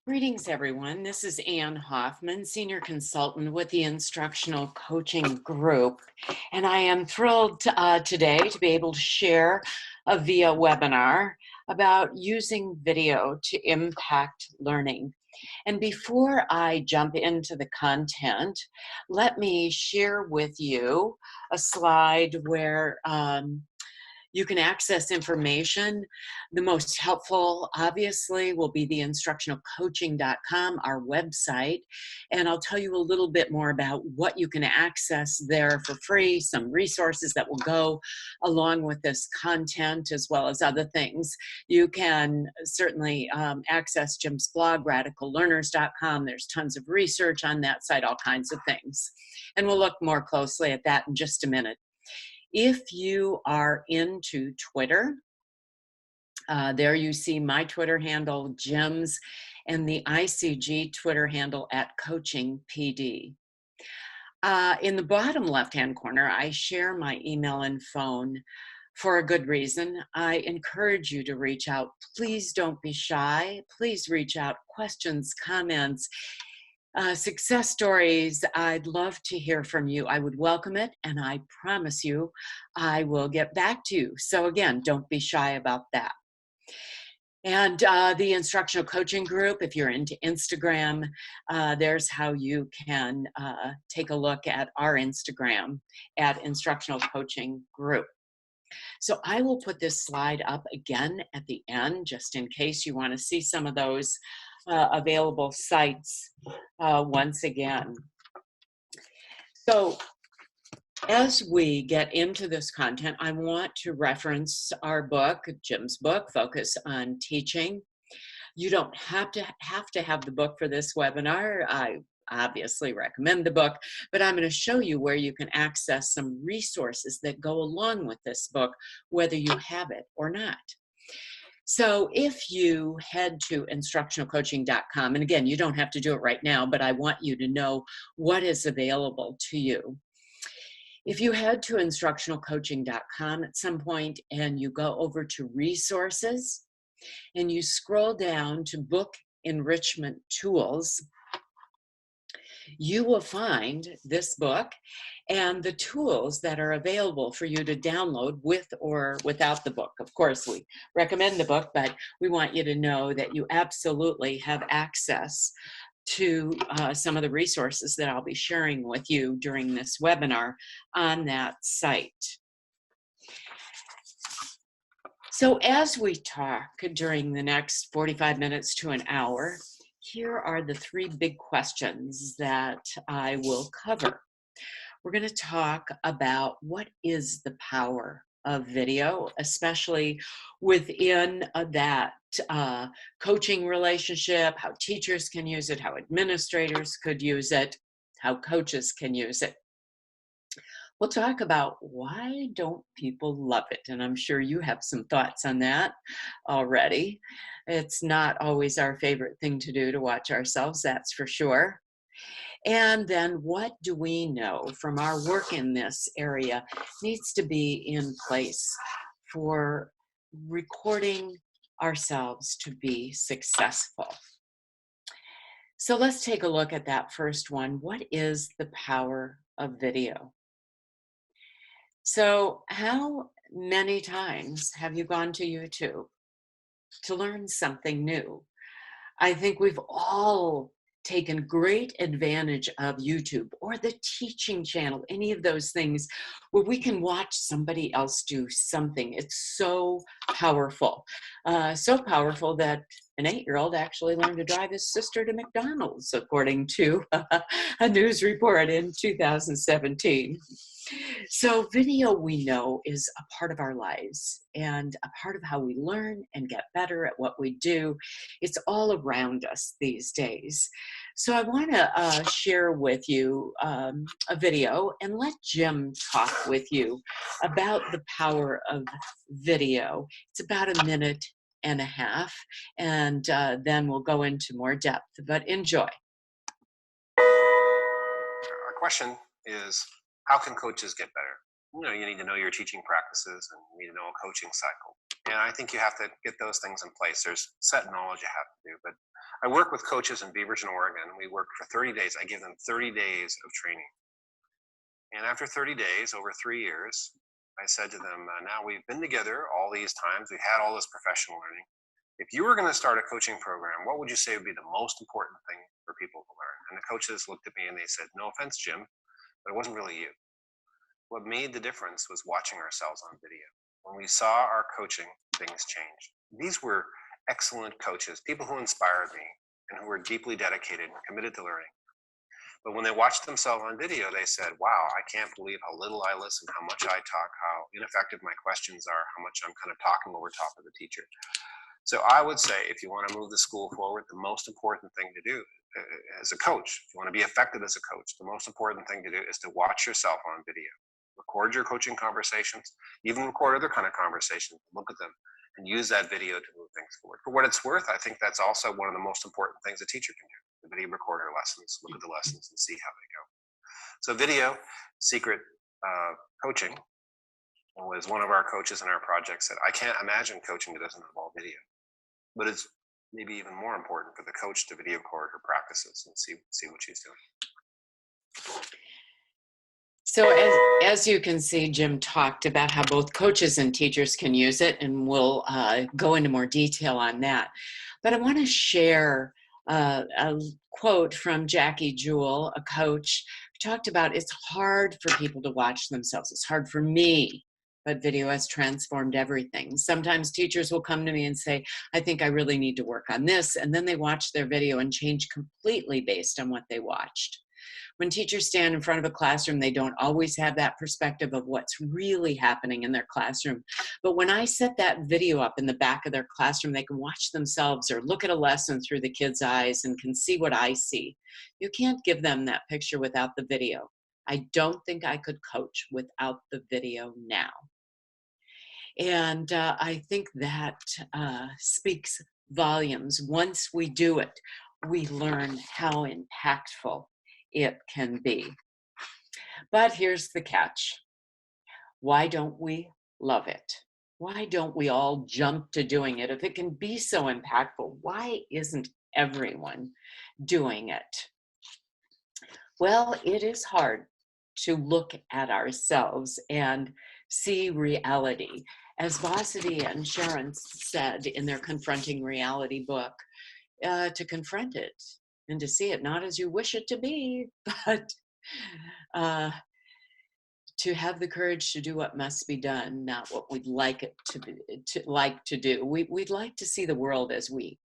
Greetings, everyone. This is Ann Hoffman, Senior Consultant with the Instructional Coaching Group. And I am thrilled today to be able to share a via webinar about using video to impact learning. And before I jump into the content, let me share with you a slide where you can access information. The most helpful, obviously, will be the instructionalcoaching.com, our website. And I'll tell you a little bit more about what you can access there for free, some resources that will go along with this content, as well as other things. You can certainly access Jim's blog, radicallearners.com. There's tons of research on that site, all kinds of things. And we'll look more closely at that in just a minute. If you are into Twitter, there you see my Twitter handle, Jim's, and the ICG Twitter handle at CoachingPD. In the bottom left-hand corner, I share my email and phone for a good reason. I encourage you to reach out. Please don't be shy. Please reach out. Questions, comments, success stories. I'd love to hear from you. I would welcome it, and I promise you I will get back to you. So again, don't be shy about that. And the Instructional Coaching Group, if you're into Instagram, there's how you can take a look at our Instagram at Instructional Coaching Group. So I will put this slide up again at the end, just in case you want to see some of those available sites once again. So as we get into this content, I want to reference our book, Jim's book, Focus on Teaching. You don't have to have the book for this webinar. I obviously recommend the book, but I'm going to show you where you can access some resources that go along with this book, whether you have it or not. So if you head to instructionalcoaching.com, and again, you don't have to do it right now, but I want you to know what is available to you. If you head to instructionalcoaching.com at some point and you go over to resources and you scroll down to book enrichment tools, you will find this book and the tools that are available for you to download with or without the book. Of course, we recommend the book, but we want you to know that you absolutely have access to some of the resources that I'll be sharing with you during this webinar on that site. So as we talk during the next 45 minutes to an hour, here are the three big questions that I will cover. We're going to talk about what is the power of video, especially within that coaching relationship, how teachers can use it, how administrators could use it, how coaches can use it. We'll talk about why don't people love it, and I'm sure you have some thoughts on that already. It's not always our favorite thing to do to watch ourselves, that's for sure. And then what do we know from our work in this area needs to be in place for recording ourselves to be successful. So let's take a look at that first one. What is the power of video? So how many times have you gone to YouTube to learn something new? I think we've all taken great advantage of YouTube or the teaching channel, any of those things where we can watch somebody else do something. It's so powerful. So powerful that an 8-year-old actually learned to drive his sister to McDonald's, according to a news report in 2017. So video, we know, is a part of our lives and a part of how we learn and get better at what we do. It's all around us these days. So I want to share with you a video and let Jim talk with you about the power of video. It's about 1.5 minutes, and then we'll go into more depth, but enjoy. Our question is, how can coaches get better? You need to know your teaching practices and you need to know a coaching cycle. And I think you have to get those things in place. There's set knowledge you have to do, but I work with coaches in Beaverton, Oregon. We work for 30 days. I give them 30 days of training. And after 30 days, over 3 years, I said to them, now we've been together all these times. We've had all this professional learning. If you were going to start a coaching program, what would you say would be the most important thing for people to learn? And the coaches looked at me and they said, no offense, Jim, but it wasn't really you. What made the difference was watching ourselves on video. When we saw our coaching, things changed. These were excellent coaches, people who inspired me and who were deeply dedicated and committed to learning. But when they watched themselves on video, they said, wow, I can't believe how little I listen, how much I talk, how ineffective my questions are, how much I'm kind of talking over top of the teacher. So I would say, if you want to move the school forward, the most important thing to do as a coach, if you want to be effective as a coach, the most important thing to do is to watch yourself on video. Record your coaching conversations, even record other kind of conversations, look at them, and use that video to move things forward. For what it's worth, I think that's also one of the most important things a teacher can do. The video recorder lessons, look at the lessons and see how they go. So video, secret coaching, was one of our coaches in our project said, I can't imagine coaching that doesn't involve video. But it's maybe even more important for the coach to video record her practices and see what she's doing. So as you can see, Jim talked about how both coaches and teachers can use it, and we'll go into more detail on that. But I want to share a quote from Jackie Jewell, a coach, who talked about it's hard for people to watch themselves. It's hard for me, but video has transformed everything. Sometimes teachers will come to me and say, I think I really need to work on this. And then they watch their video and change completely based on what they watched. When teachers stand in front of a classroom, they don't always have that perspective of what's really happening in their classroom. But when I set that video up in the back of their classroom, they can watch themselves or look at a lesson through the kids' eyes and can see what I see. You can't give them that picture without the video. I don't think I could coach without the video now. And I think that speaks volumes. Once we do it, we learn how impactful it can be. But here's the catch. Why don't we love it? Why don't we all jump to doing it? If it can be so impactful, why isn't everyone doing it? Well, it is hard to look at ourselves and see reality. As Vassity and Sharon said in their Confronting Reality book, to confront it and to see it not as you wish it to be, but to have the courage to do what must be done, not what we'd like it to do. We'd like to see the world as we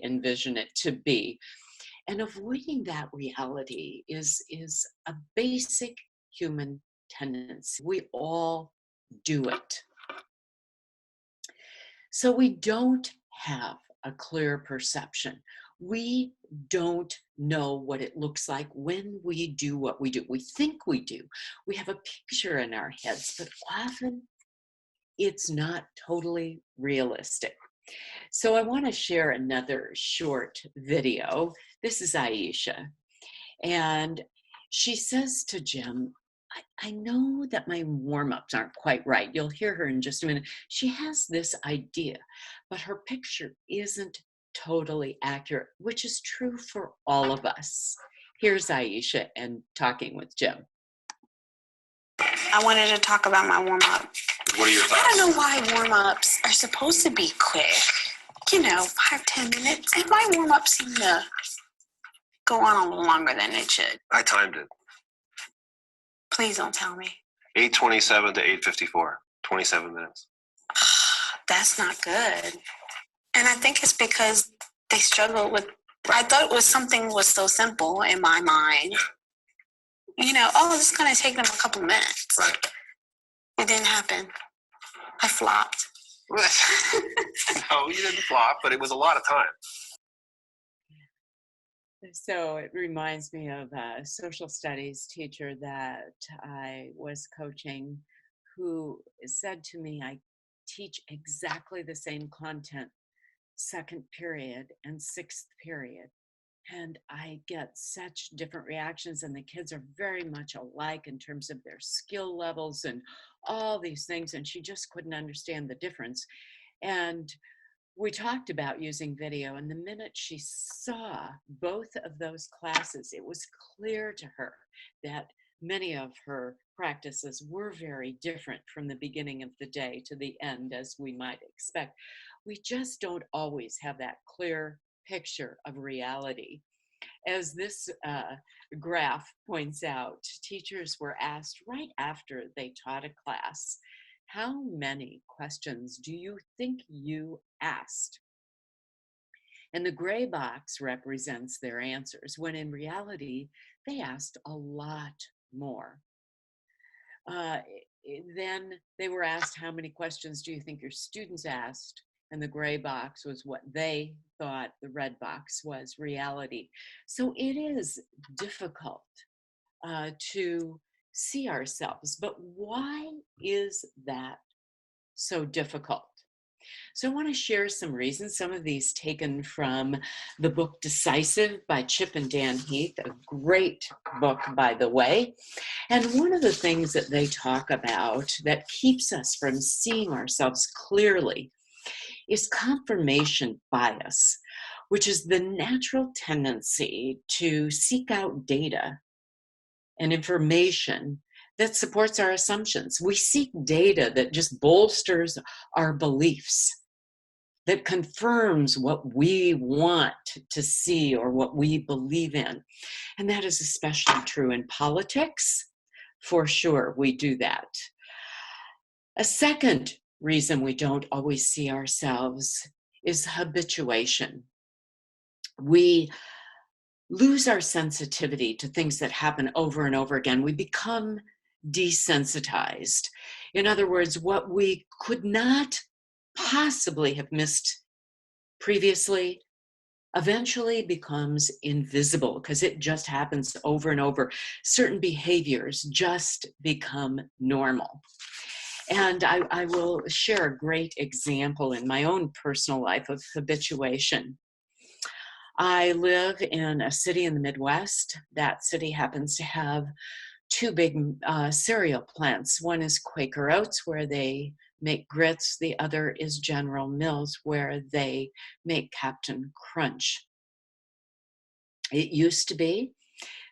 envision it to be. And avoiding that reality is a basic human tendency. We all do it. So we don't have a clear perception. We don't know what it looks like when we do what we do. We think we do. We have a picture in our heads, but often it's not totally realistic. So I want to share another short video. This is Aisha, and she says to Jim, I know that my warm-ups aren't quite right. You'll hear her in just a minute. She has this idea, but her picture isn't totally accurate, which is true for all of us. Here's Aisha and talking with Jim. I wanted to talk about my warm-up. What are your thoughts? I don't know why warm-ups are supposed to be quick. 5-10 minutes. And my warm-ups seem to go on a little longer than it should. I timed it. Please don't tell me. 8:27 to 8:54, 27 minutes. That's not good. And I think it's because they struggle with, I thought it was something was so simple in my mind. It's going to take them a couple minutes. Right. It didn't happen. I flopped. No, you didn't flop, but it was a lot of time. So it reminds me of a social studies teacher that I was coaching who said to me, I teach exactly the same content, second period and sixth period. And I get such different reactions, and the kids are very much alike in terms of their skill levels and all these things. And she just couldn't understand the difference. And we talked about using video, and the minute she saw both of those classes, it was clear to her that many of her practices were very different from the beginning of the day to the end, as we might expect. We just don't always have that clear picture of reality. As this graph points out, teachers were asked right after they taught a class, how many questions do you think you asked? And the gray box represents their answers, when in reality, they asked a lot more. Then they were asked, how many questions do you think your students asked? And the gray box was what they thought, the red box was reality. So it is difficult to see ourselves, but why is that so difficult? So I want to share some reasons, some of these taken from the book Decisive by Chip and Dan Heath, a great book, by the way. And one of the things that they talk about that keeps us from seeing ourselves clearly is confirmation bias, which is the natural tendency to seek out data and information that supports our assumptions. We seek data that just bolsters our beliefs, that confirms what we want to see or what we believe in. And that is especially true in politics. For sure, we do that. A second reason we don't always see ourselves is habituation. We lose our sensitivity to things that happen over and over again. We become desensitized. In other words, what we could not possibly have missed previously eventually becomes invisible because it just happens over and over. Certain behaviors just become normal. And I will share a great example in my own personal life of habituation. I live in a city in the Midwest. That city happens to have two big cereal plants. One is Quaker Oats, where they make grits. The other is General Mills, where they make Captain Crunch. It used to be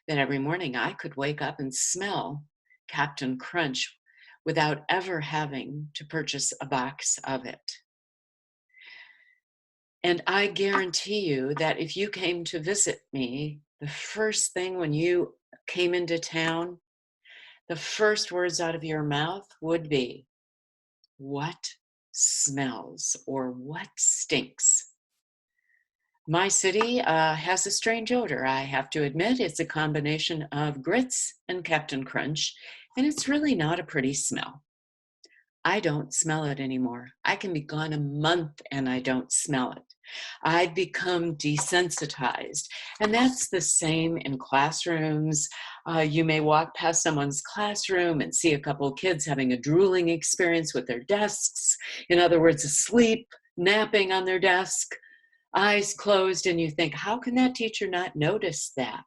that every morning I could wake up and smell Captain Crunch without ever having to purchase a box of it. And I guarantee you that if you came to visit me, the first thing when you came into town, the first words out of your mouth would be, what smells or what stinks? My city has a strange odor, I have to admit. It's a combination of grits and Captain Crunch, and it's really not a pretty smell. I don't smell it anymore. I can be gone a month and I don't smell it. I've become desensitized. And that's the same in classrooms. You may walk past someone's classroom and see a couple of kids having a drooling experience with their desks. In other words, asleep, napping on their desk, eyes closed, and you think, how can that teacher not notice that?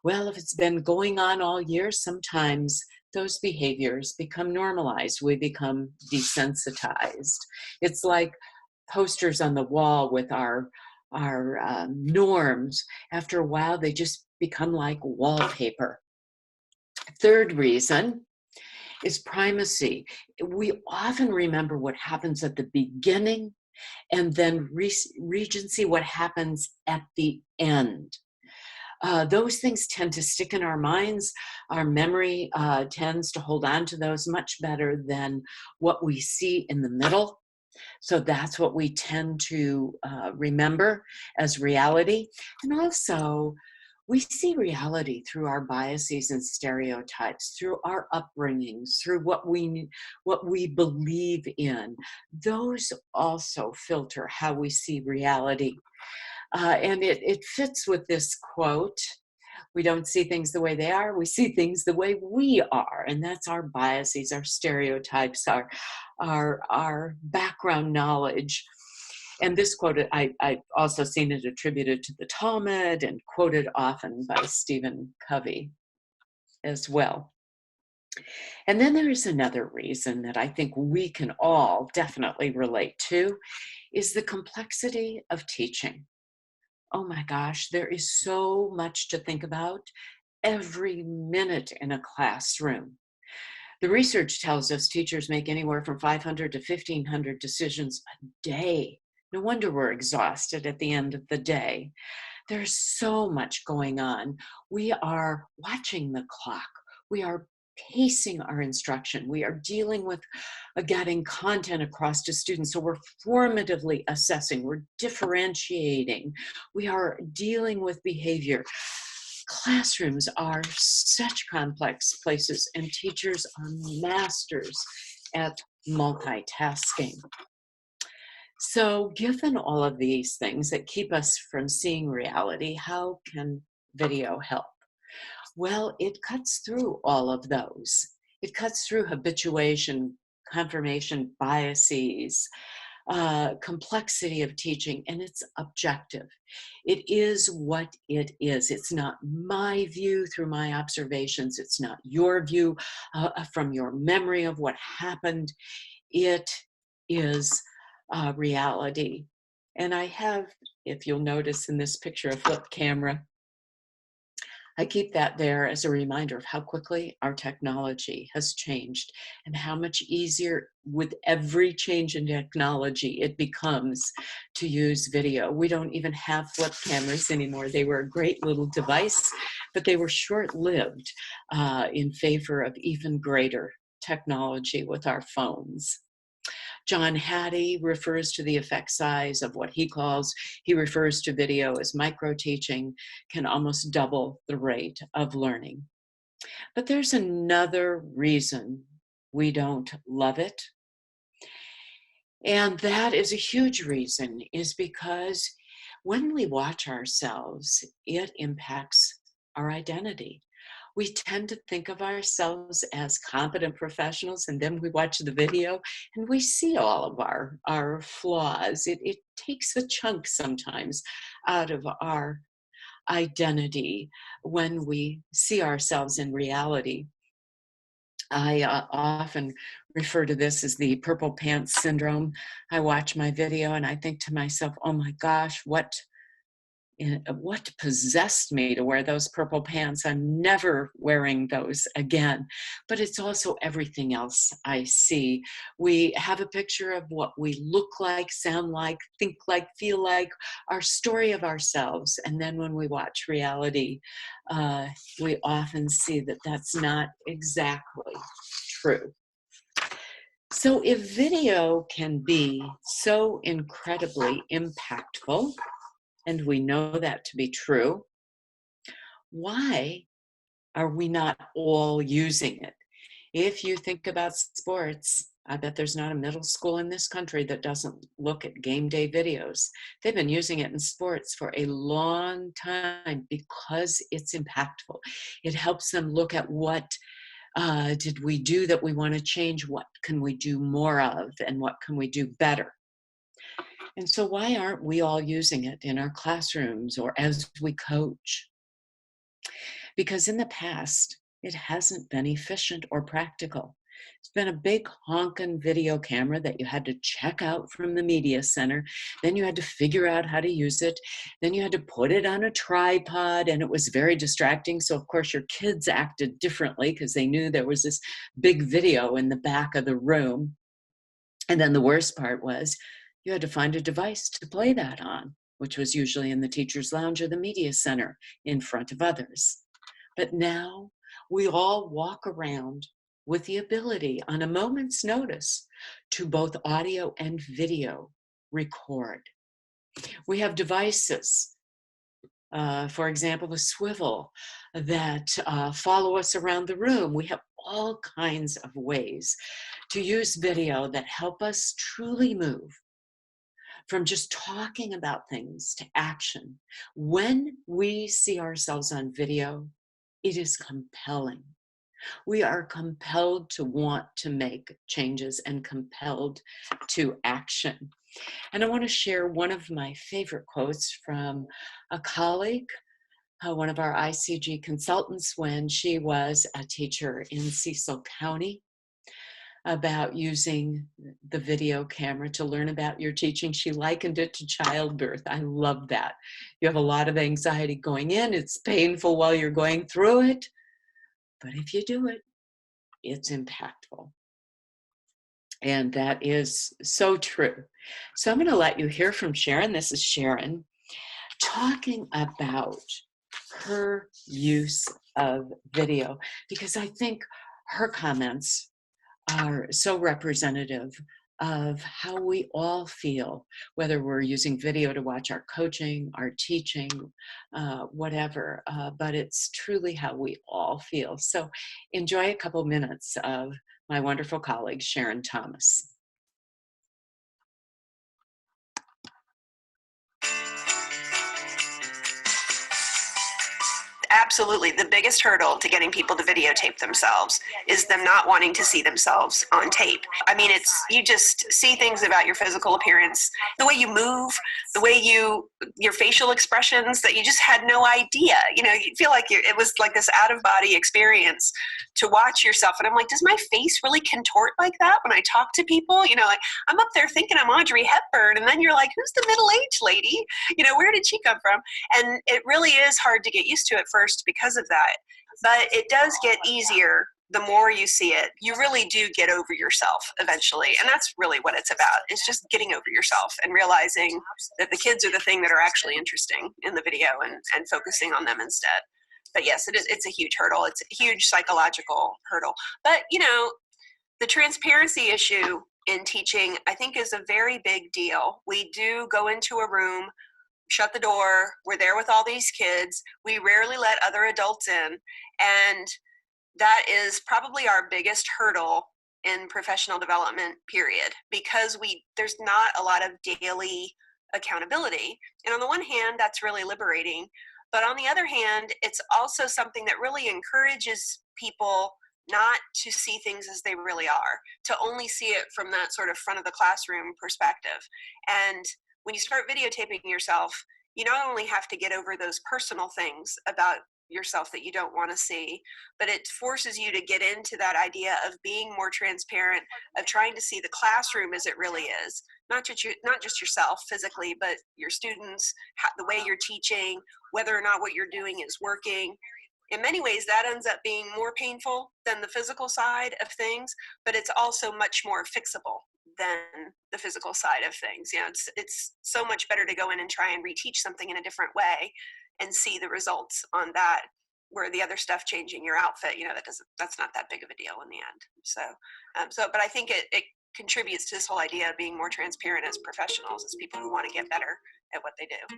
Well, if it's been going on all year, sometimes those behaviors become normalized. We become desensitized. It's like posters on the wall with our norms. After a while, they just become like wallpaper. Third reason is primacy. We often remember what happens at the beginning and then regency, what happens at the end. Those things tend to stick in our minds. Our memory tends to hold on to those much better than what we see in the middle. So that's what we tend to remember as reality. And also, we see reality through our biases and stereotypes, through our upbringings, through what we believe in. Those also filter how we see reality. And it fits with this quote, we don't see things the way they are, we see things the way we are. And that's our biases, our stereotypes, our background knowledge. And this quote, I've also seen it attributed to the Talmud and quoted often by Stephen Covey as well. And then there is another reason that I think we can all definitely relate to, is the complexity of teaching. Oh my gosh, there is so much to think about every minute in a classroom. The research tells us teachers make anywhere from 500 to 1,500 decisions a day. No wonder we're exhausted at the end of the day. There's so much going on. We are watching the clock. We are pacing our instruction. We are dealing with getting content across to students. So we're formatively assessing, we're differentiating, we are dealing with behavior. Classrooms are such complex places, and teachers are masters at multitasking. So, given all of these things that keep us from seeing reality, how can video help? Well, it cuts through all of those. It cuts through habituation, confirmation biases, complexity of teaching, and it's objective. It is what it is. It's not my view through my observations. It's not your view from your memory of what happened. It is reality. And I have, if you'll notice in this picture, a flip camera. I keep that there as a reminder of how quickly our technology has changed and how much easier with every change in technology it becomes to use video. We don't even have flip cameras anymore. They were a great little device, but they were short-lived in favor of even greater technology with our phones. John Hattie refers to the effect size of what he refers to video as micro teaching, can almost double the rate of learning. But there's another reason we don't love it. And that is a huge reason, is because when we watch ourselves, it impacts our identity. We tend to think of ourselves as competent professionals, and then we watch the video and we see all of our flaws. It takes a chunk sometimes out of our identity when we see ourselves in reality. I often refer to this as the purple pants syndrome. I watch my video and I think to myself, oh my gosh, what possessed me to wear those purple pants? I'm never wearing those again. But it's also everything else I see. We have a picture of what we look like, sound like, think like, feel like, our story of ourselves. And then when we watch reality, we often see that that's not exactly true. So if video can be so incredibly impactful, and we know that to be true, why are we not all using it? If you think about sports, I bet there's not a middle school in this country that doesn't look at game day videos. They've been using it in sports for a long time because it's impactful. It helps them look at what did we do that we want to change, what can we do more of, and what can we do better. And so why aren't we all using it in our classrooms or as we coach? Because in the past, it hasn't been efficient or practical. It's been a big honkin' video camera that you had to check out from the media center. Then you had to figure out how to use it. Then you had to put it on a tripod, and it was very distracting. So of course your kids acted differently because they knew there was this big video in the back of the room. And then the worst part was, you had to find a device to play that on, which was usually in the teacher's lounge or the media center in front of others. But now we all walk around with the ability on a moment's notice to both audio and video record. We have devices, for example, the swivel, that follow us around the room. We have all kinds of ways to use video that help us truly move from just talking about things to action. When we see ourselves on video, it is compelling. We are compelled to want to make changes and compelled to action. And I want to share one of my favorite quotes from a colleague, one of our ICG consultants when she was a teacher in Cecil County. about using the video camera to learn about your teaching. She likened it to childbirth. I love that. You have a lot of anxiety going in. It's painful while you're going through it. But if you do it, it's impactful. And that is so true. So I'm going to let you hear from Sharon. This is Sharon talking about her use of video, because I think her comments are so representative of how we all feel, whether we're using video to watch our coaching, our teaching, whatever, but it's truly how we all feel. So enjoy a couple minutes of my wonderful colleague, Sharon Thomas. Absolutely. The biggest hurdle to getting people to videotape themselves is them not wanting to see themselves on tape. I mean, you just see things about your physical appearance, the way you move, the way your facial expressions that you just had no idea. You feel like it was like this out of body experience to watch yourself. And I'm like, does my face really contort like that when I talk to people? Like I'm up there thinking I'm Audrey Hepburn, and then you're like, who's the middle-aged lady? Where did she come from? And it really is hard to get used to it first because of that. But it does get easier the more you see it. You really do get over yourself eventually. And that's really what it's about. It's just getting over yourself and realizing that the kids are the thing that are actually interesting in the video, and focusing on them instead. But yes, it's a huge hurdle. It's a huge psychological hurdle. But, the transparency issue in teaching, I think, is a very big deal. We do go into a room, shut the door, we're there with all these kids, we rarely let other adults in, and that is probably our biggest hurdle in professional development, period, because there's not a lot of daily accountability. And on the one hand, that's really liberating, but on the other hand, it's also something that really encourages people not to see things as they really are, to only see it from that sort of front of the classroom perspective. And when you start videotaping yourself, you not only have to get over those personal things about yourself that you don't want to see, but it forces you to get into that idea of being more transparent, of trying to see the classroom as it really is, not just yourself physically, but your students, the way you're teaching, whether or not what you're doing is working. In many ways, that ends up being more painful than the physical side of things, but it's also much more fixable than the physical side of things. It's so much better to go in and try and reteach something in a different way and see the results on that, where the other stuff, changing your outfit, that's not that big of a deal in the end. But I think it contributes to this whole idea of being more transparent as professionals, as people who want to get better at what they do.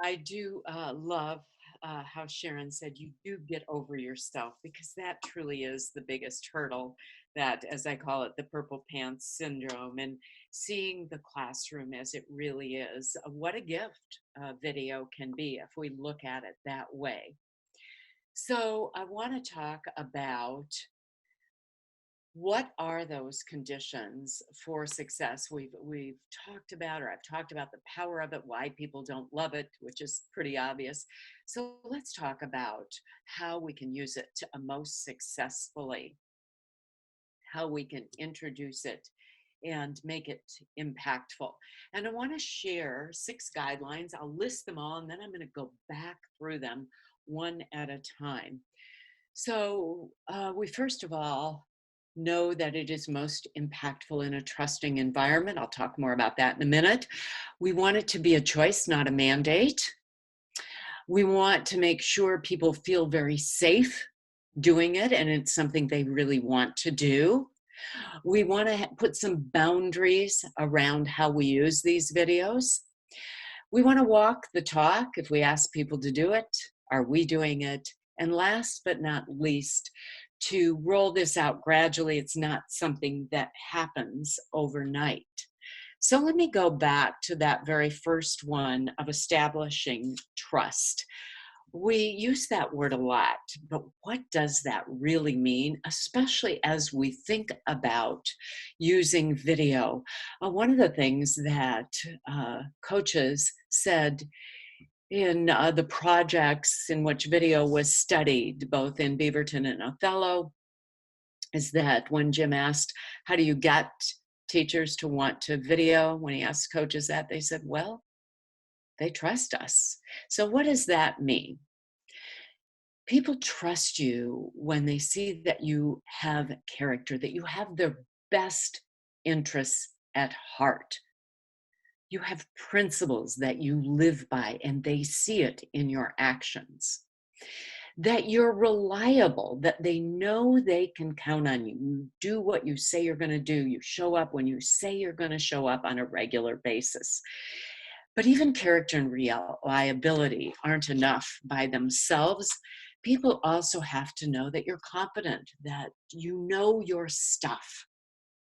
I do love how Sharon said you do get over yourself, because that truly is the biggest hurdle, that, as I call it, the purple pants syndrome, and seeing the classroom as it really is. What a gift video can be if we look at it that way. So I want to talk about what are those conditions for success. We've talked about, or I've talked about, the power of it, why people don't love it, which is pretty obvious. So let's talk about how we can use it to most successfully, how we can introduce it and make it impactful. And I want to share 6 guidelines. I'll list them all, and then I'm going to go back through them one at a time. So we first of all know that it is most impactful in a trusting environment. I'll talk more about that in a minute. We want it to be a choice, not a mandate. We want to make sure people feel very safe doing it, and it's something they really want to do. We want to put some boundaries around how we use these videos. We want to walk the talk. If we ask people to do it, are we doing it? And last but not least, to roll this out gradually. It's not something that happens overnight. So let me go back to that very first one of establishing trust. We use that word a lot, but what does that really mean, especially as we think about using video? One of the things that coaches said in the projects in which video was studied, both in Beaverton and Othello, is that when Jim asked, how do you get teachers to want to video? When he asked coaches that, they said, well, they trust us. So what does that mean? People trust you when they see that you have character, that you have their best interests at heart. You have principles that you live by, and they see it in your actions. That you're reliable, that they know they can count on you. You do what you say you're going to do. You show up when you say you're going to show up on a regular basis. But even character and reliability aren't enough by themselves. People also have to know that you're competent, that you know your stuff,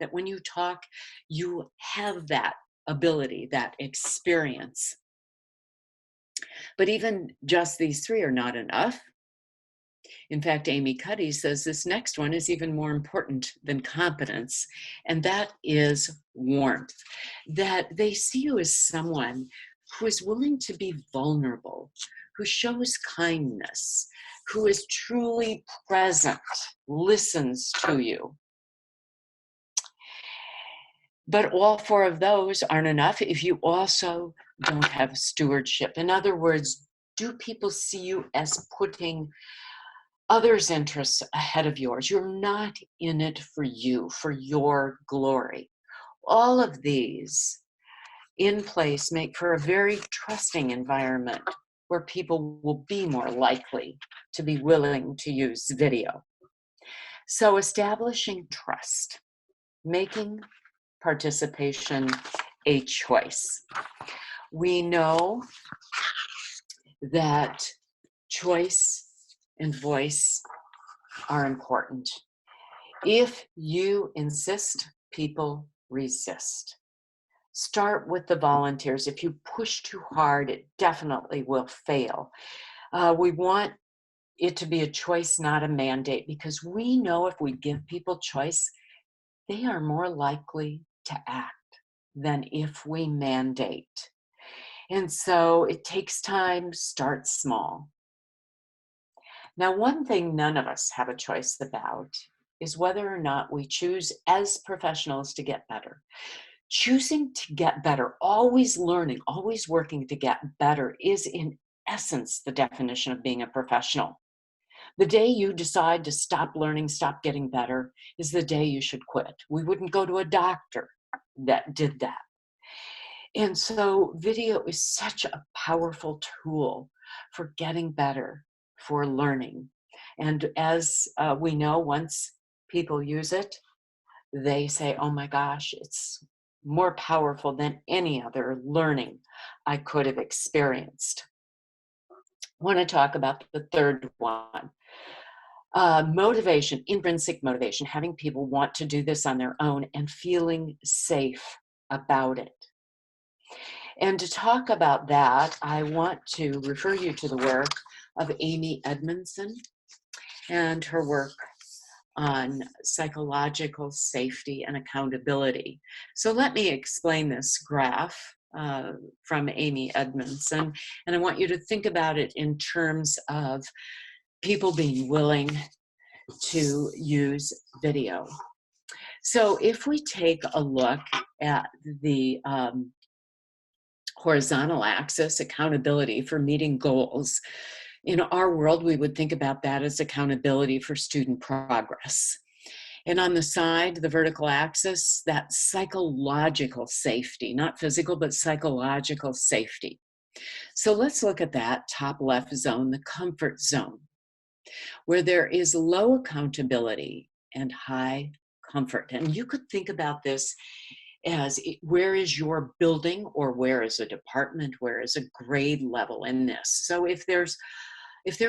that when you talk, you have that ability, that experience. But even just these three are not enough. In fact, Amy Cuddy says this next one is even more important than competence, and that is warmth. That they see you as someone who is willing to be vulnerable, who shows kindness, who is truly present, listens to you. But all four of those aren't enough if you also don't have stewardship. In other words, do people see you as putting others' interests ahead of yours? You're not in it for you, for your glory. All of these in place make for a very trusting environment where people will be more likely to be willing to use video. So establishing trust, making participation a choice. We know that choice and voice are important. If you insist, people resist. Start with the volunteers. If you push too hard, it definitely will fail. We want it to be a choice, not a mandate, because we know if we give people choice, they are more likely to act than if we mandate. And so it takes time, start small. Now, one thing none of us have a choice about is whether or not we choose as professionals to get better. Choosing to get better, always learning, always working to get better is in essence the definition of being a professional. The day you decide to stop learning, stop getting better, is the day you should quit. We wouldn't go to a doctor that did that. And so video is such a powerful tool for getting better, for learning. And as we know, once people use it, they say, oh my gosh, it's more powerful than any other learning I could have experienced. I want to talk about the third one. Motivation, intrinsic motivation, having people want to do this on their own and feeling safe about it. And to talk about that, I want to refer you to the work of Amy Edmondson and her work on psychological safety and accountability. So let me explain this graph from Amy Edmondson, and I want you to think about it in terms of people being willing to use video. So if we take a look at the horizontal axis, accountability for meeting goals, in our world, we would think about that as accountability for student progress. And on the side, the vertical axis, that psychological safety, not physical, but psychological safety. So let's look at that top left zone, the comfort zone, where there is low accountability and high comfort. And you could think about this as where is your building, or where is a department, where is a grade level in this. So if they're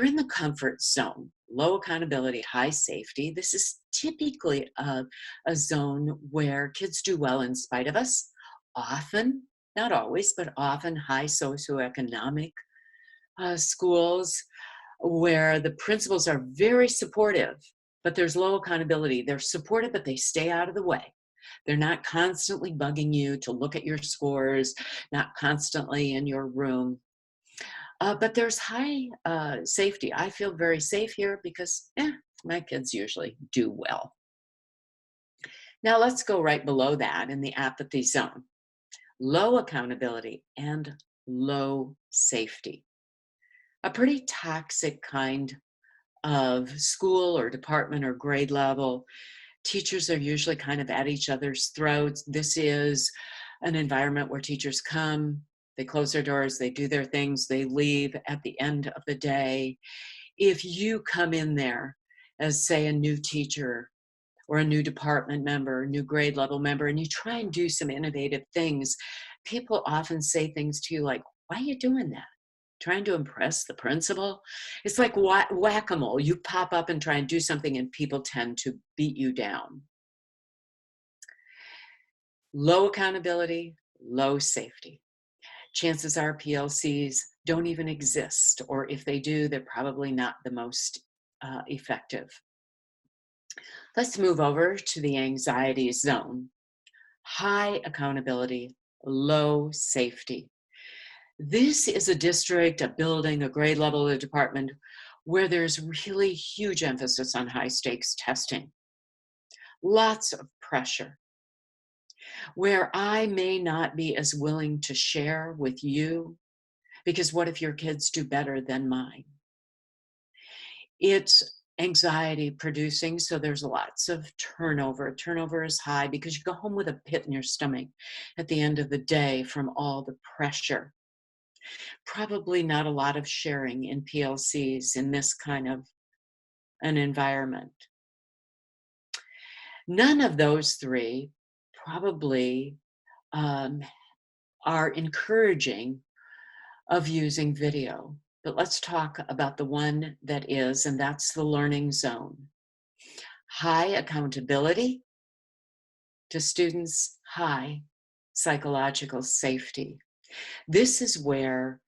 in the comfort zone, low accountability, high safety, this is typically a zone where kids do well in spite of us. Often, not always, but often high socioeconomic schools where the principals are very supportive, but there's low accountability. They're supportive, but they stay out of the way. They're not constantly bugging you to look at your scores, not constantly in your room. But there's high safety. I feel very safe here because my kids usually do well. Now let's go right below that in the apathy zone. Low accountability and low safety. A pretty toxic kind of school or department or grade level. Teachers are usually kind of at each other's throats. This is an environment where teachers come, they close their doors, they do their things, they leave at the end of the day. If you come in there as, say, a new teacher or a new department member, new grade level member, and you try and do some innovative things, people often say things to you like, why are you doing that? Trying to impress the principal? It's like whack-a-mole. You pop up and try and do something and people tend to beat you down. Low accountability, low safety. Chances are PLCs don't even exist, or if they do, they're probably not the most effective. Let's move over to the anxiety zone. High accountability, low safety. This is a district, a building, a grade level, a department where there's really huge emphasis on high stakes testing. Lots of pressure. Where I may not be as willing to share with you, because what if your kids do better than mine? It's anxiety producing, so there's lots of turnover. Turnover is high because you go home with a pit in your stomach at the end of the day from all the pressure. Probably not a lot of sharing in PLCs in this kind of an environment. None of those three probably are encouraging of using video. But let's talk about the one that is, and that's the learning zone. High accountability to students, high psychological safety. This is where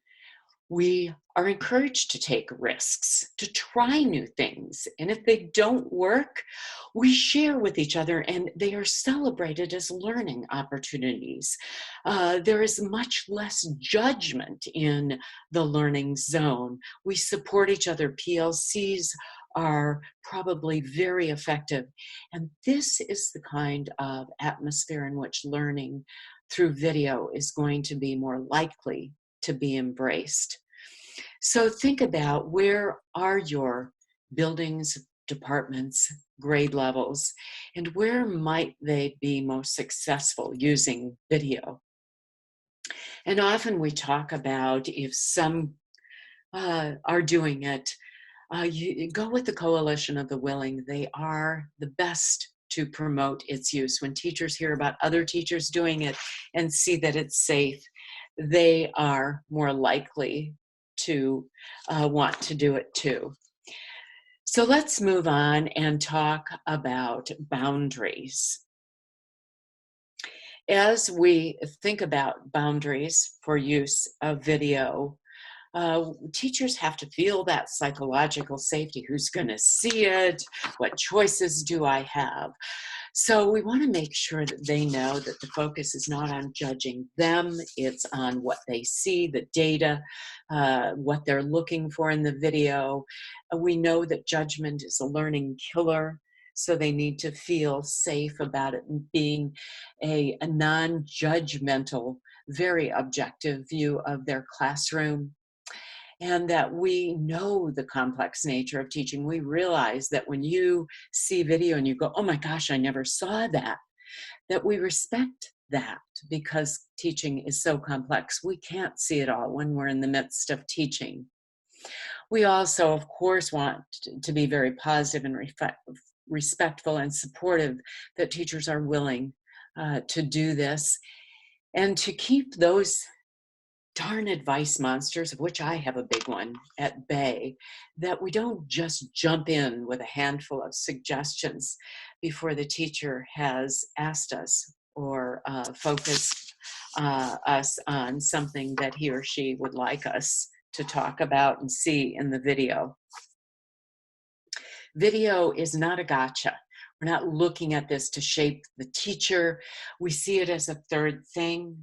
we are encouraged to take risks, to try new things. And if they don't work, we share with each other and they are celebrated as learning opportunities. There is much less judgment in the learning zone. We support each other. PLCs are probably very effective. And this is the kind of atmosphere in which learning through video is going to be more likely to be embraced. So think about, where are your buildings, departments, grade levels, and where might they be most successful using video? And often we talk about, if some are doing it, you go with the coalition of the willing. They are the best to promote its use. When teachers hear about other teachers doing it and see that it's safe, they are more likely to want to do it too. So let's move on and talk about boundaries. As we think about boundaries for use of video, teachers have to feel that psychological safety. Who's going to see it? What choices do I have? So we want to make sure that they know that the focus is not on judging them. It's on what they see, the data, what they're looking for in the video. We know that judgment is a learning killer, so they need to feel safe about it being a non-judgmental, very objective view of their classroom. And that we know the complex nature of teaching. We realize that when you see video and you go, oh my gosh, I never saw that, that we respect that, because teaching is so complex. We can't see it all when we're in the midst of teaching. We also, of course, want to be very positive and respectful and supportive, that teachers are willing to do this, and to keep those darn advice monsters, of which I have a big one, at bay, that we don't just jump in with a handful of suggestions before the teacher has asked us or focused us on something that he or she would like us to talk about and see in the video. Video is not a gotcha. We're not looking at this to shape the teacher. We see it as a third thing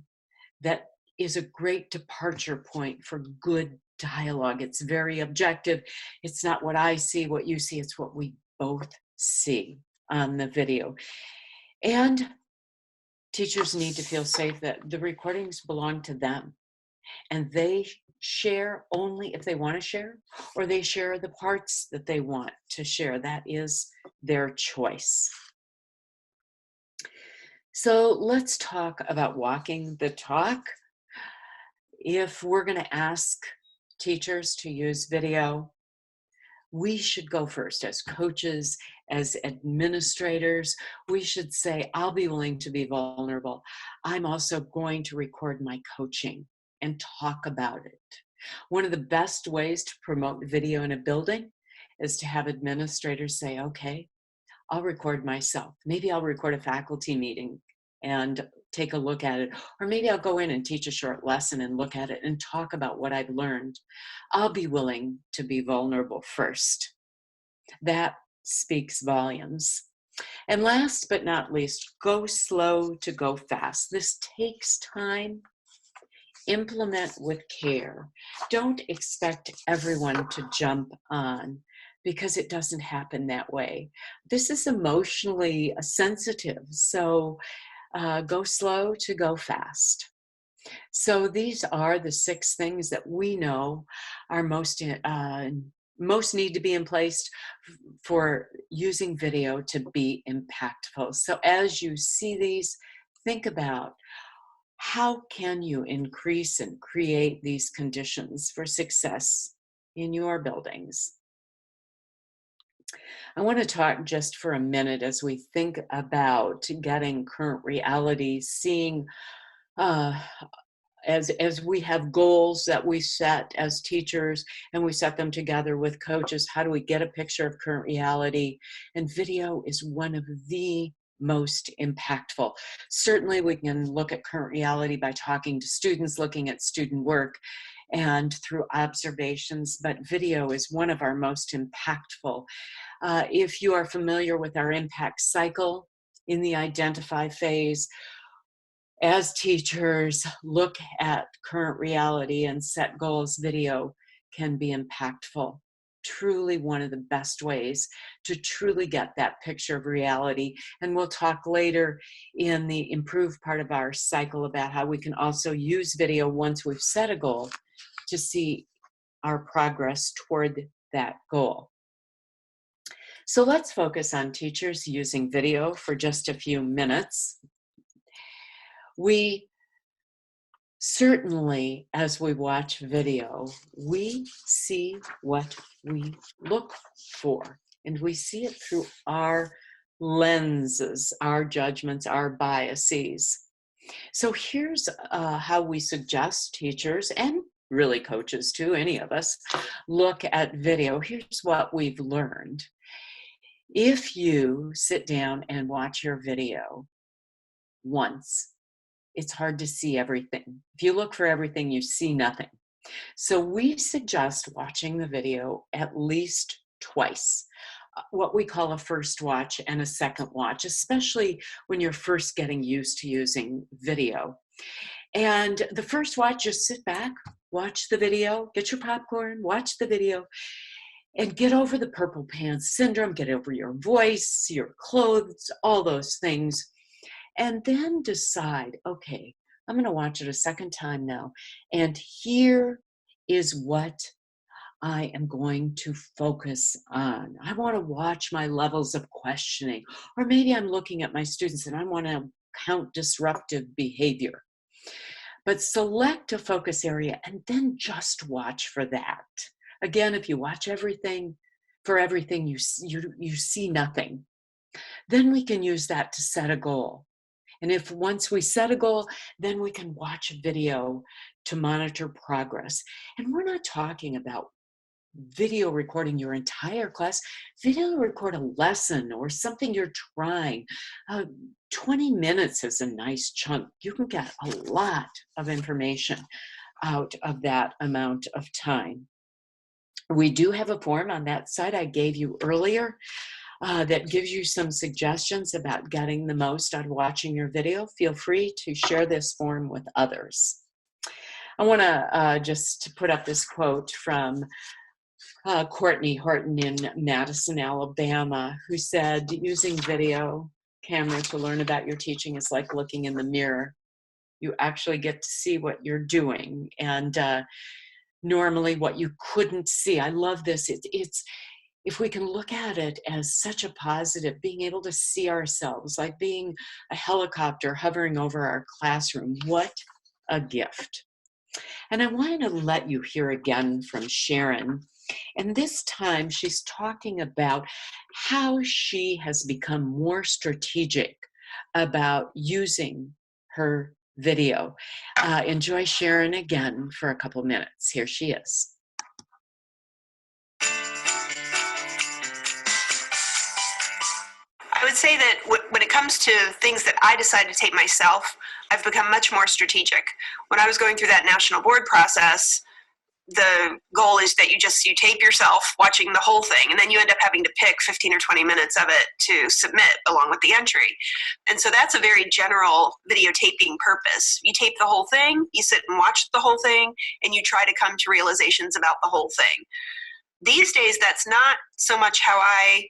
that is a great departure point for good dialogue. It's very objective. It's not what I see, what you see, it's what we both see on the video. And teachers need to feel safe that the recordings belong to them and they share only if they want to share, or they share the parts that they want to share. That is their choice. So let's talk about walking the talk. If we're going to ask teachers to use video, we should go first as coaches, as administrators. We should say, I'll be willing to be vulnerable. I'm also going to record my coaching and talk about it. One of the best ways to promote video in a building is to have administrators say, okay, I'll record myself. Maybe I'll record a faculty meeting and take a look at it. Or maybe I'll go in and teach a short lesson and look at it and talk about what I've learned. I'll be willing to be vulnerable first. That speaks volumes. And last but not least, go slow to go fast. This takes time. Implement with care. Don't expect everyone to jump on, because it doesn't happen that way. This is emotionally sensitive, so go slow to go fast. So these are the 6 things that we know are most need to be in place for using video to be impactful. So as you see these, think about, how can you increase and create these conditions for success in your buildings? I want to talk just for a minute as we think about getting current reality, seeing as we have goals that we set as teachers and we set them together with coaches. How do we get a picture of current reality? And video is one of the most impactful. Certainly we can look at current reality by talking to students, looking at student work and through observations, but video is one of our most impactful. If you are familiar with our impact cycle in the identify phase, as teachers look at current reality and set goals, video can be impactful. Truly one of the best ways to truly get that picture of reality. And we'll talk later in the improved part of our cycle about how we can also use video once we've set a goal to see our progress toward that goal. So let's focus on teachers using video for just a few minutes. We certainly, as we watch video, we see what we look for, and we see it through our lenses, our judgments, our biases. So here's how we suggest teachers, and really coaches too, any of us, look at video. Here's what we've learned. If you sit down and watch your video once, it's hard to see everything. If you look for everything, you see nothing. So we suggest watching the video at least twice, what we call a first watch and a second watch, especially when you're first getting used to using video. And the first watch, just sit back, watch the video, get your popcorn, watch the video, and get over the purple pants syndrome, get over your voice, your clothes, all those things. And then decide, okay, I'm going to watch it a second time now. And here is what I am going to focus on. I want to watch my levels of questioning. Or maybe I'm looking at my students and I want to count disruptive behavior. But select a focus area and then just watch for that. Again, if you watch everything, for everything, you see nothing. Then we can use that to set a goal. And if once we set a goal, then we can watch a video to monitor progress. And we're not talking about video recording your entire class. Video record a lesson or something you're trying. 20 minutes is a nice chunk. You can get a lot of information out of that amount of time. We do have a form on that site I gave you earlier that gives you some suggestions about getting the most out of watching your video. Feel free to share this form with others. I want to just put up this quote from Courtney Horton in Madison, Alabama, who said, using video camera to learn about your teaching is like looking in the mirror. You actually get to see what you're doing, and normally what you couldn't see. I love this. It's if we can look at it as such a positive, being able to see ourselves, like being a helicopter hovering over our classroom, what a gift. And I wanted to let you hear again from Sharon. And this time she's talking about how she has become more strategic about using her video. Enjoy Sharon again for a couple minutes. Here she is. I would say that when it comes to things that I decided to tape myself, I've become much more strategic. When I was going through that national board process, the goal is that you tape yourself watching the whole thing, and then you end up having to pick 15 or 20 minutes of it to submit along with the entry. And so that's a very general videotaping purpose. You tape the whole thing, you sit and watch the whole thing, and you try to come to realizations about the whole thing. These days, that's not so much how I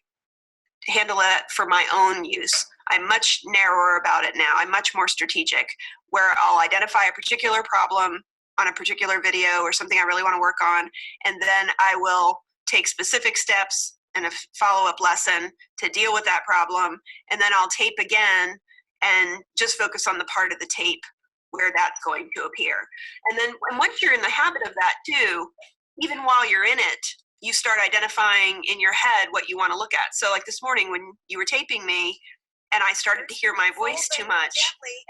handle it for my own use. I'm much narrower about it now. I'm much more strategic, where I'll identify a particular problem on a particular video or something I really want to work on, and then I will take specific steps and a follow-up lesson to deal with that problem, and then I'll tape again and just focus on the part of the tape where that's going to appear. And then once you're in the habit of that too, even while you're in it, you start identifying in your head what you want to look at. So like this morning when you were taping me and I started to hear my voice too much,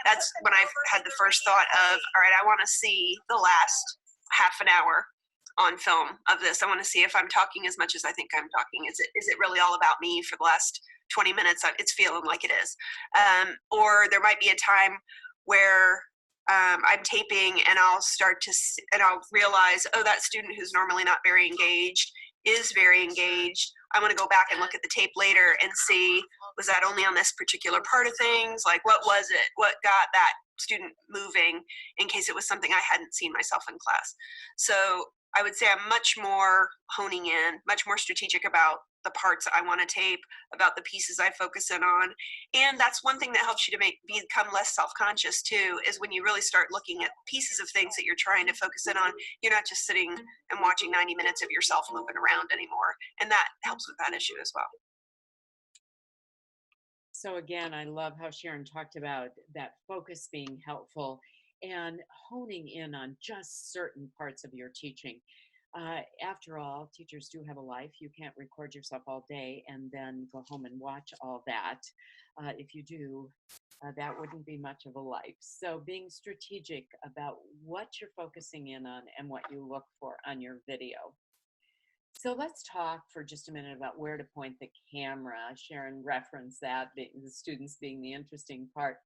that's when I had the first thought of, all right, I want to see the last half an hour on film of this. I want to see if I'm talking as much as I think I'm talking. Is it really all about me for the last 20 minutes? It's feeling like it is. Or there might be a time where I'm taping and I'll realize, oh, that student who's normally not very engaged is very engaged. I want to go back and look at the tape later and see, was that only on this particular part of things? Like, what was it? What got that student moving, in case it was something I hadn't seen myself in class? So I would say I'm much more honing in, much more strategic about the parts I want to tape, about the pieces I focus in on. And that's one thing that helps you to become less self-conscious too, is when you really start looking at pieces of things that you're trying to focus in on, you're not just sitting and watching 90 minutes of yourself moving around anymore. And that helps with that issue as well. So again, I love how Sharon talked about that focus being helpful and honing in on just certain parts of your teaching. After all, teachers do have a life. You can't record yourself all day and then go home and watch all that. If you do, that wouldn't be much of a life. So being strategic about what you're focusing in on and what you look for on your video. So let's talk for just a minute about where to point the camera. Sharon referenced that, the students being the interesting part.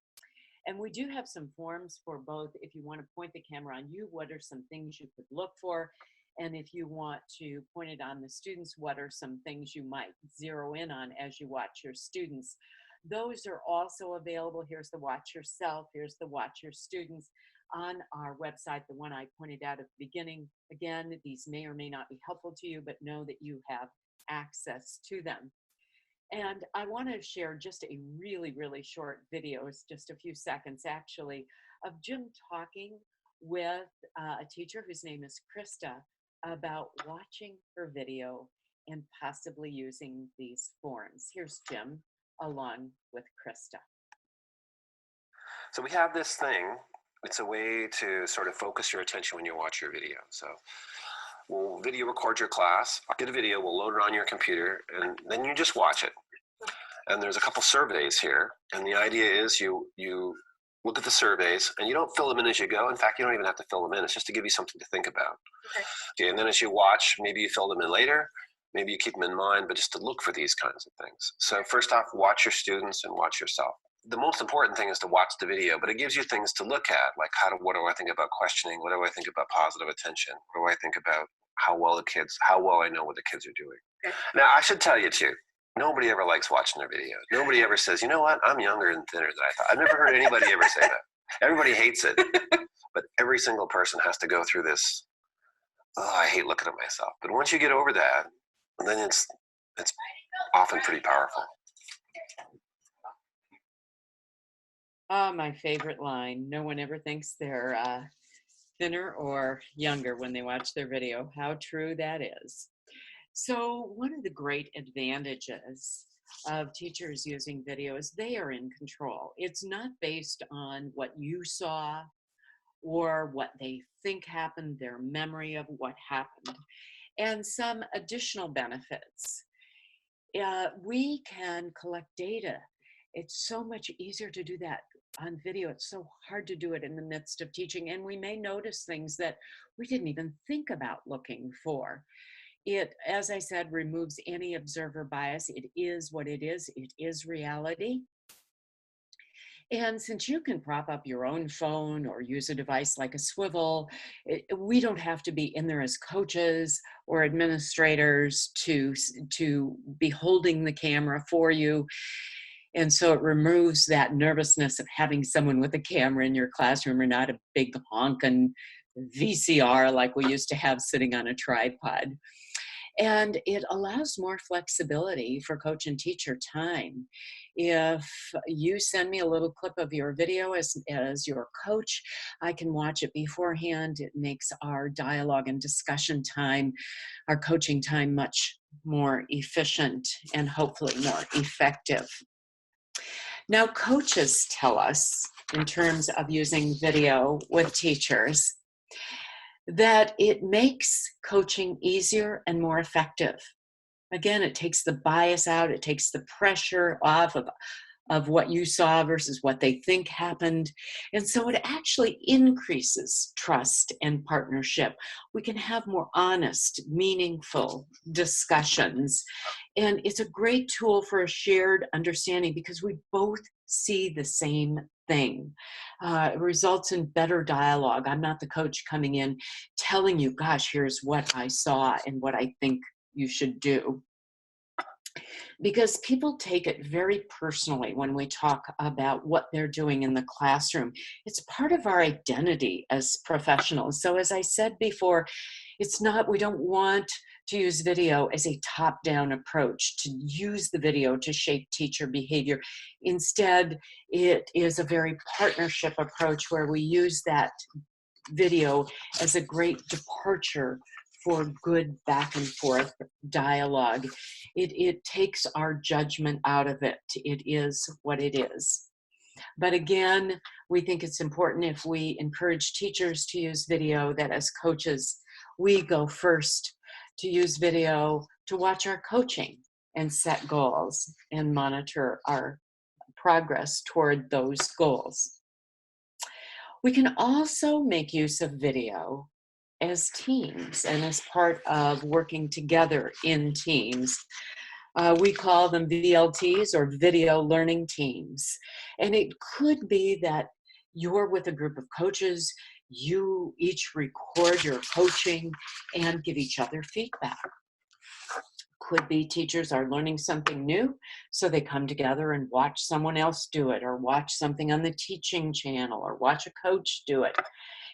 And we do have some forms for both. If you want to point the camera on you, what are some things you could look for? And if you want to point it on the students, what are some things you might zero in on as you watch your students? Those are also available. Here's the watch yourself. Here's the watch your students on our website, the one I pointed out at the beginning. Again, these may or may not be helpful to you, but know that you have access to them. And I want to share just a really, really short video. It's just a few seconds, actually, of Jim talking with a teacher whose name is Krista about watching her video and possibly using these forms. Here's Jim along with Krista. So we have this thing. It's a way to sort of focus your attention when you watch your video. So we'll video record your class. I'll get a video, we'll load it on your computer, and then you just watch it. And there's a couple surveys here. And the idea is you look at the surveys, and you don't fill them in as you go. In fact, you don't even have to fill them in. It's just to give you something to think about. Okay, and then as you watch, maybe you fill them in later. Maybe you keep them in mind, but just to look for these kinds of things. So first off, watch your students and watch yourself. The most important thing is to watch the video, but it gives you things to look at, like what do I think about questioning? What do I think about positive attention? What do I think about how well I know what the kids are doing? Okay. Now, I should tell you too, nobody ever likes watching their video. Nobody ever says, you know what, I'm younger and thinner than I thought. I've never heard anybody ever say that. Everybody hates it, but every single person has to go through this. Oh, I hate looking at myself. But once you get over that, then it's often pretty powerful. Oh, my favorite line. No one ever thinks they're thinner or younger when they watch their video. How true that is. So one of the great advantages of teachers using video is they are in control. It's not based on what you saw or what they think happened, their memory of what happened, and some additional benefits. We can collect data. It's so much easier to do that on video. It's so hard to do it in the midst of teaching, and we may notice things that we didn't even think about looking for. It, as I said, removes any observer bias. It is what it is. It is reality. And since you can prop up your own phone or use a device like a swivel, we don't have to be in there as coaches or administrators to be holding the camera for you. And so it removes that nervousness of having someone with a camera in your classroom, or not a big honking VCR like we used to have sitting on a tripod. And it allows more flexibility for coach and teacher time. If you send me a little clip of your video as your coach, I can watch it beforehand. It makes our dialogue and discussion time, our coaching time, much more efficient and hopefully more effective. Now, coaches tell us, in terms of using video with teachers, that it makes coaching easier and more effective. Again, it takes the bias out, it takes the pressure off of what you saw versus what they think happened. And so it actually increases trust and partnership. We can have more honest, meaningful discussions. And it's a great tool for a shared understanding because we both see the same thing. It results in better dialogue. I'm not the coach coming in telling you, gosh, here's what I saw and what I think you should do. Because people take it very personally when we talk about what they're doing in the classroom. It's part of our identity as professionals. So as I said before, we don't want to use video as a top-down approach, to use the video to shape teacher behavior. Instead, it is a very partnership approach where we use that video as a great departure for good back and forth dialogue. It takes our judgment out of it. It is what it is. But again, we think it's important, if we encourage teachers to use video, that as coaches, we go first to use video to watch our coaching and set goals and monitor our progress toward those goals. We can also make use of video as teams and as part of working together in teams. We call them VLTs, or video learning teams. And it could be that you're with a group of coaches, you each record your coaching and give each other feedback. Could be teachers are learning something new, so they come together and watch someone else do it, or watch something on the teaching channel, or watch a coach do it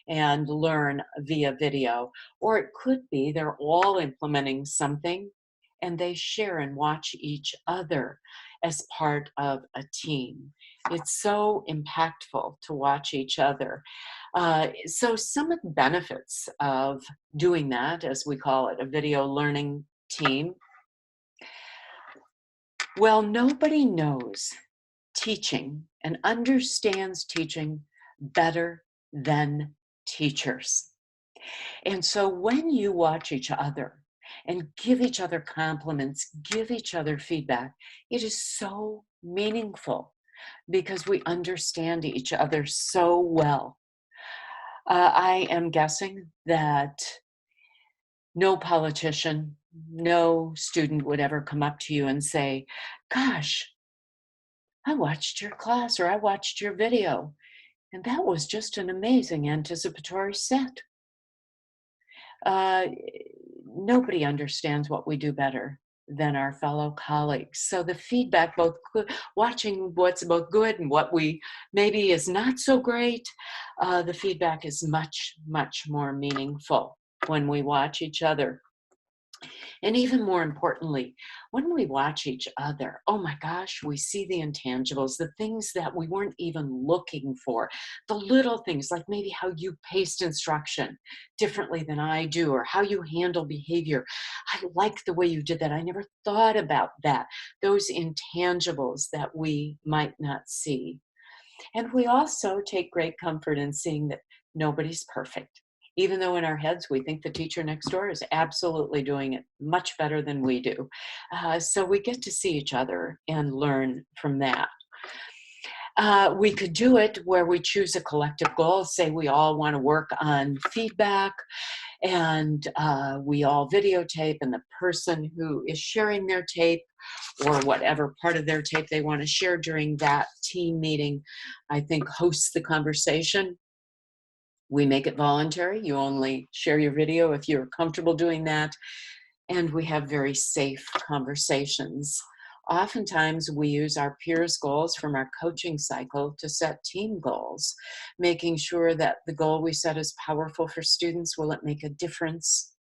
and learn via video. Or it could be they're all implementing something and they share and watch each other as part of a team. It's so impactful to watch each other. So some of the benefits of doing that, as we call it, a video learning team. Well, nobody knows teaching and understands teaching better than teachers. And so when you watch each other and give each other compliments, give each other feedback, it is so meaningful because we understand each other so well. I am guessing that no politician, no student would ever come up to you and say, gosh, I watched your class, or I watched your video, and that was just an amazing anticipatory set. Nobody understands what we do better than our fellow colleagues. So the feedback, both watching what's both good and what we maybe is not so great, the feedback is much, much more meaningful when we watch each other. And even more importantly, when we watch each other, oh my gosh, we see the intangibles, the things that we weren't even looking for, the little things like maybe how you paste instruction differently than I do, or how you handle behavior. I like the way you did that. I never thought about that. Those intangibles that we might not see. And we also take great comfort in seeing that nobody's perfect. Even though in our heads we think the teacher next door is absolutely doing it much better than we do. So we get to see each other and learn from that. We could do it where we choose a collective goal. Say we all want to work on feedback, and we all videotape, and the person who is sharing their tape or whatever part of their tape they want to share during that team meeting, I think, hosts the conversation. We make it voluntary. You only share your video if you're comfortable doing that. And we have very safe conversations. Oftentimes, we use our peers' goals from our coaching cycle to set team goals, making sure that the goal we set is powerful for students. Will it make a difference?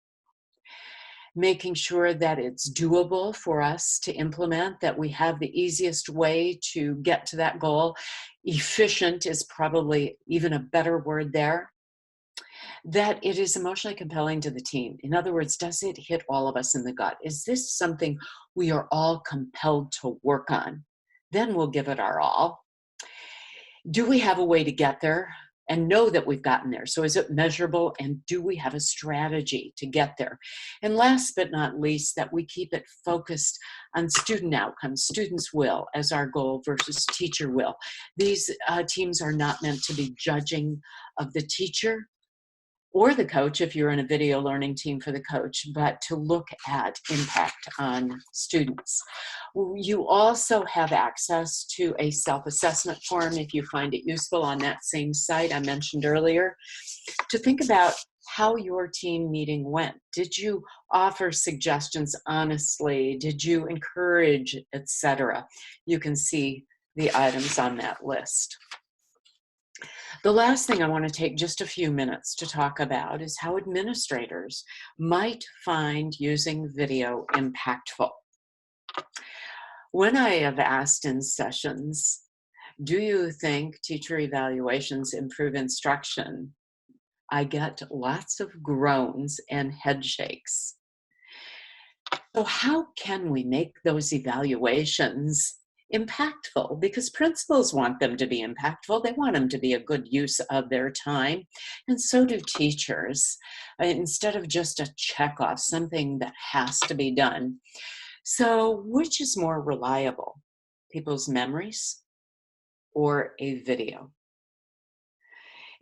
Making sure that it's doable for us to implement, that we have the easiest way to get to that goal. Efficient is probably even a better word there. That it is emotionally compelling to the team. In other words, does it hit all of us in the gut? Is this something we are all compelled to work on? Then we'll give it our all. Do we have a way to get there and know that we've gotten there? So is it measurable, and do we have a strategy to get there? And last but not least, that we keep it focused on student outcomes, students' will as our goal versus teacher will. These teams are not meant to be judging of the teacher or the coach if you're in a video learning team for the coach, but to look at impact on students. You also have access to a self-assessment form if you find it useful on that same site I mentioned earlier, to think about how your team meeting went. Did you offer suggestions honestly? Did you encourage, etc.? You can see the items on that list. The last thing I want to take just a few minutes to talk about is how administrators might find using video impactful. When I have asked in sessions, do you think teacher evaluations improve instruction? I get lots of groans and head shakes. So how can we make those evaluations impactful? Because principals want them to be impactful. They want them to be a good use of their time. And so do teachers, instead of just a checkoff, something that has to be done. So which is more reliable, people's memories or a video?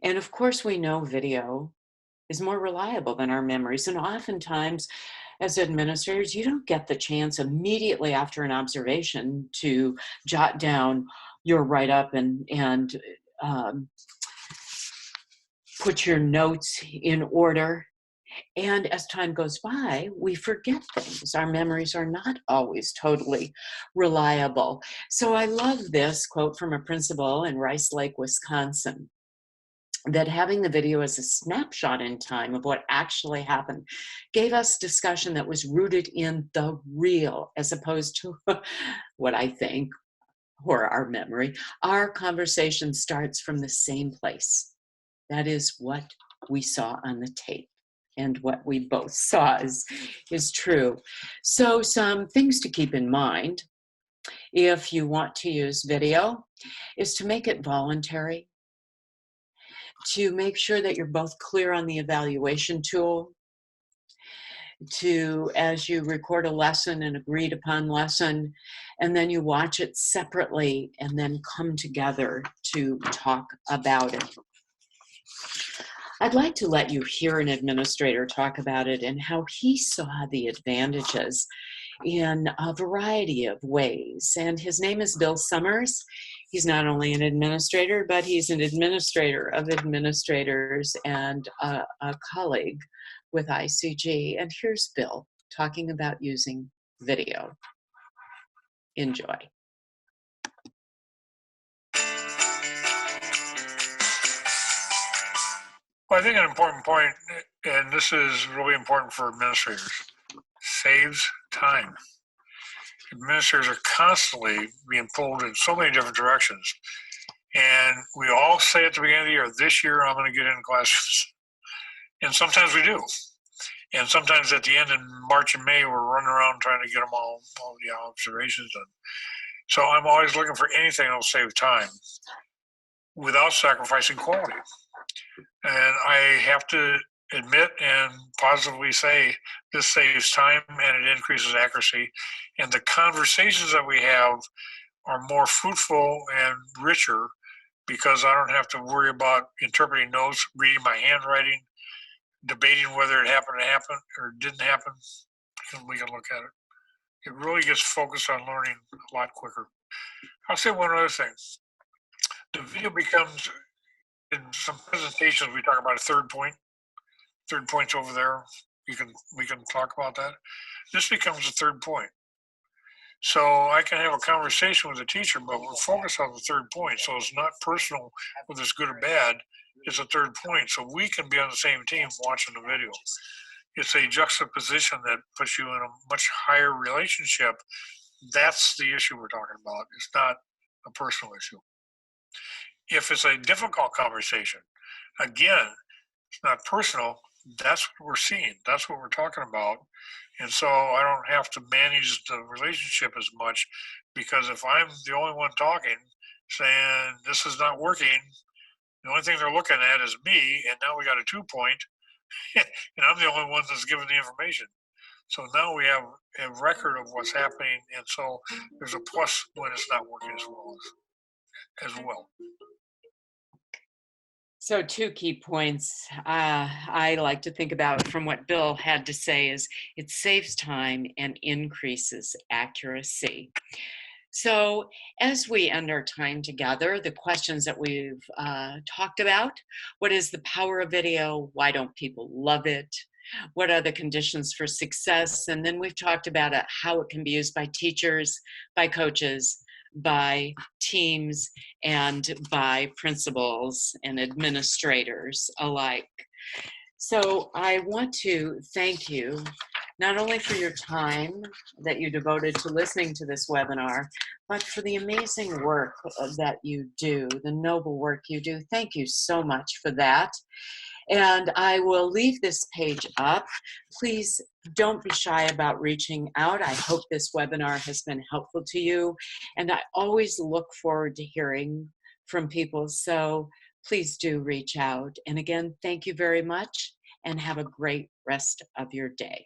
And of course, we know video is more reliable than our memories. And oftentimes, as administrators, you don't get the chance immediately after an observation to jot down your write-up and put your notes in order. And as time goes by, we forget things. Our memories are not always totally reliable. So I love this quote from a principal in Rice Lake, Wisconsin, that having the video as a snapshot in time of what actually happened gave us discussion that was rooted in the real, as opposed to what I think, or our memory. Our conversation starts from the same place. That is what we saw on the tape. And what we both saw is true. So some things to keep in mind if you want to use video is to make it voluntary, to make sure that you're both clear on the evaluation tool, to, as you record a lesson, an agreed upon lesson, and then you watch it separately and then come together to talk about it. I'd like to let you hear an administrator talk about it and how he saw the advantages in a variety of ways. And his name is Bill Summers. He's not only an administrator, but he's an administrator of administrators and a colleague with ICG. And here's Bill talking about using video. Enjoy. Well, I think an important point, and this is really important for administrators, saves time. Administrators are constantly being pulled in so many different directions. And we all say at the beginning of the year, this year I'm going to get in classes. And sometimes we do. And sometimes at the end in March and May, we're running around trying to get them all the observations done. So I'm always looking for anything that'll save time without sacrificing quality. And I have to admit and positively say this saves time and it increases accuracy. And the conversations that we have are more fruitful and richer because I don't have to worry about interpreting notes, reading my handwriting, debating whether it happened to happen or didn't happen. And we can look at it. It really gets focused on learning a lot quicker. I'll say one other thing. The video becomes, in some presentations, we talk about a third point. Third point's over there. We can talk about that. This becomes a third point. So I can have a conversation with the teacher, but we're focused on the third point. So it's not personal whether it's good or bad. It's a third point. So we can be on the same team watching the video. It's a juxtaposition that puts you in a much higher relationship. That's the issue we're talking about. It's not a personal issue. If it's a difficult conversation, again, it's not personal. That's what we're seeing. That's what we're talking about. And so I don't have to manage the relationship as much because if I'm the only one talking, saying this is not working, the only thing they're looking at is me, and now we got a 2 point, and I'm the only one that's giving the information. So now we have a record of what's happening, and so there's a plus when it's not working as well. So 2 key points I like to think about from what Bill had to say is it saves time and increases accuracy. So as we end our time together, the questions that we've talked about, what is the power of video? Why don't people love it? What are the conditions for success? And then we've talked about how it can be used by teachers, by coaches, by teams, and by principals and administrators alike. So I want to thank you not only for your time that you devoted to listening to this webinar, but for the amazing work that you do, the noble work you do. Thank you so much for that. And I will leave this page up. Please don't be shy about reaching out. I hope this webinar has been helpful to you. And I always look forward to hearing from people. So please do reach out. And again, thank you very much and have a great rest of your day.